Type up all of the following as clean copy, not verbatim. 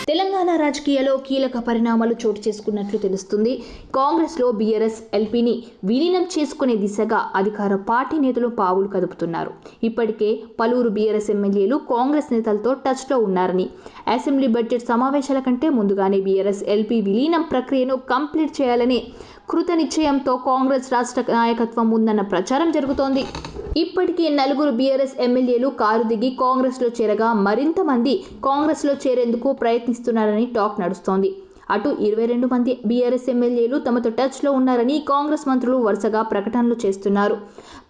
తెలంగాణ రాజకీయాల్లో కీలక పరిణామాలు చోటు చేసుకున్నట్లు తెలుస్తుంది. కాంగ్రెస్లో బీఆర్ఎస్ ఎల్పీని విలీనం చేసుకునే దిశగా అధికార పార్టీ నేతలు పావులు కదుపుతున్నారు. ఇప్పటికే పలువురు బీఆర్ఎస్ ఎమ్మెల్యేలు కాంగ్రెస్ నేతలతో టచ్లో ఉన్నారని, అసెంబ్లీ బడ్జెట్ సమావేశాల కంటే ముందుగానే బీఆర్ఎస్ ఎల్పీ విలీనం ప్రక్రియను కంప్లీట్ చేయాలనే కృత నిశ్చయంతో కాంగ్రెస్ రాష్ట్ర నాయకత్వం ఉందన్న ప్రచారం జరుగుతోంది. ఇప్పటికే 4 బీఆర్ఎస్ ఎమ్మెల్యేలు కారు దిగి కాంగ్రెస్లో చేరగా మరింత మంది కాంగ్రెస్లో చేరేందుకు ప్రయత్నిస్తున్నారని టాక్ నడుస్తోంది. అటు 22 మంది బీఆర్ఎస్ ఎమ్మెల్యేలు తమతో టచ్లో ఉన్నారని కాంగ్రెస్ మంత్రులు వరుసగా ప్రకటనలు చేస్తున్నారు.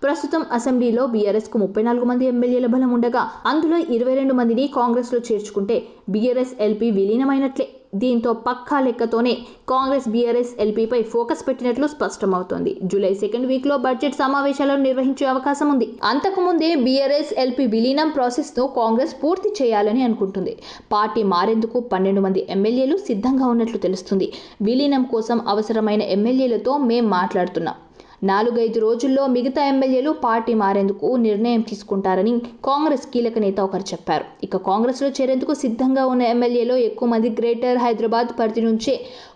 ప్రస్తుతం అసెంబ్లీలో బీఆర్ఎస్కు 34 మంది ఎమ్మెల్యేల బలం ఉండగా అందులో 22 మందిని కాంగ్రెస్లో చేర్చుకుంటే బీఆర్ఎస్ ఎల్పీ విలీనమైనట్లే. దీంతో పక్కా లెక్కతోనే కాంగ్రెస్ బీఆర్ఎస్ ఎల్పీపై ఫోకస్ పెట్టినట్లు స్పష్టమవుతోంది. జూలై 2nd వీక్లో బడ్జెట్ సమావేశాలను నిర్వహించే అవకాశం ఉంది. అంతకుముందే బీఆర్ఎస్ ఎల్పీ విలీనం ప్రాసెస్ను కాంగ్రెస్ పూర్తి చేయాలని అనుకుంటుంది. పార్టీ మారేందుకు 12 మంది ఎమ్మెల్యేలు సిద్ధంగా ఉన్నట్లు తెలుస్తుంది. విలీనం కోసం అవసరమైన ఎమ్మెల్యేలతో మేం మాట్లాడుతున్నాం. 4-5 రోజుల్లో మిగతా ఎమ్మెల్యేలు పార్టీ మారేందుకు నిర్ణయం తీసుకుంటారని కాంగ్రెస్ కీలక నేత ఒకరు చెప్పారు. ఇక కాంగ్రెస్లో చేరేందుకు సిద్ధంగా ఉన్న ఎమ్మెల్యేలో ఎక్కువ మంది గ్రేటర్ హైదరాబాద్ పరిధి నుంచే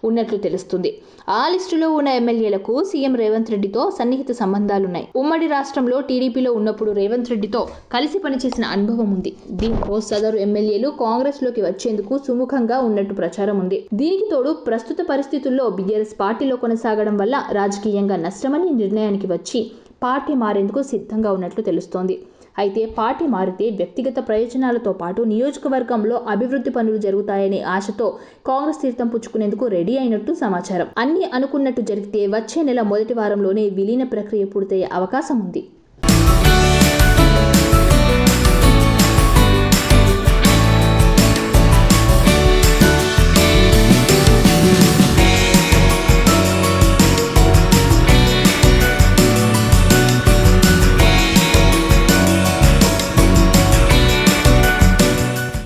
ఉన్నట్లు తెలుస్తుంది. ఆ లిస్టులో ఉన్న ఎమ్మెల్యేలకు సీఎం రేవంత్ రెడ్డితో సన్నిహిత సంబంధాలున్నాయి. ఉమ్మడి రాష్ట్రంలో టీడీపీలో ఉన్నప్పుడు రేవంత్ రెడ్డితో కలిసి పనిచేసిన అనుభవం ఉంది. దీంతో సదరు ఎమ్మెల్యేలు కాంగ్రెస్లోకి వచ్చేందుకు సుముఖంగా ఉన్నట్టు ప్రచారం ఉంది. దీనికి తోడు ప్రస్తుత పరిస్థితుల్లో బీఆర్ఎస్ పార్టీలో కొనసాగడం వల్ల రాజకీయంగా నష్టమని నిర్ణయానికి వచ్చి పార్టీ మారేందుకు సిద్ధంగా ఉన్నట్లు తెలుస్తోంది. అయితే పార్టీ మారితే వ్యక్తిగత ప్రయోజనాలతో పాటు నియోజకవర్గంలో అభివృద్ధి పనులు జరుగుతాయనే ఆశతో కాంగ్రెస్ తీర్థం పుచ్చుకునేందుకు రెడీ అయినట్టు సమాచారం. అన్ని అనుకున్నట్టు జరిగితే వచ్చే నెల మొదటి వారంలోనే విలీన ప్రక్రియ పూర్తయ్యే అవకాశం ఉంది.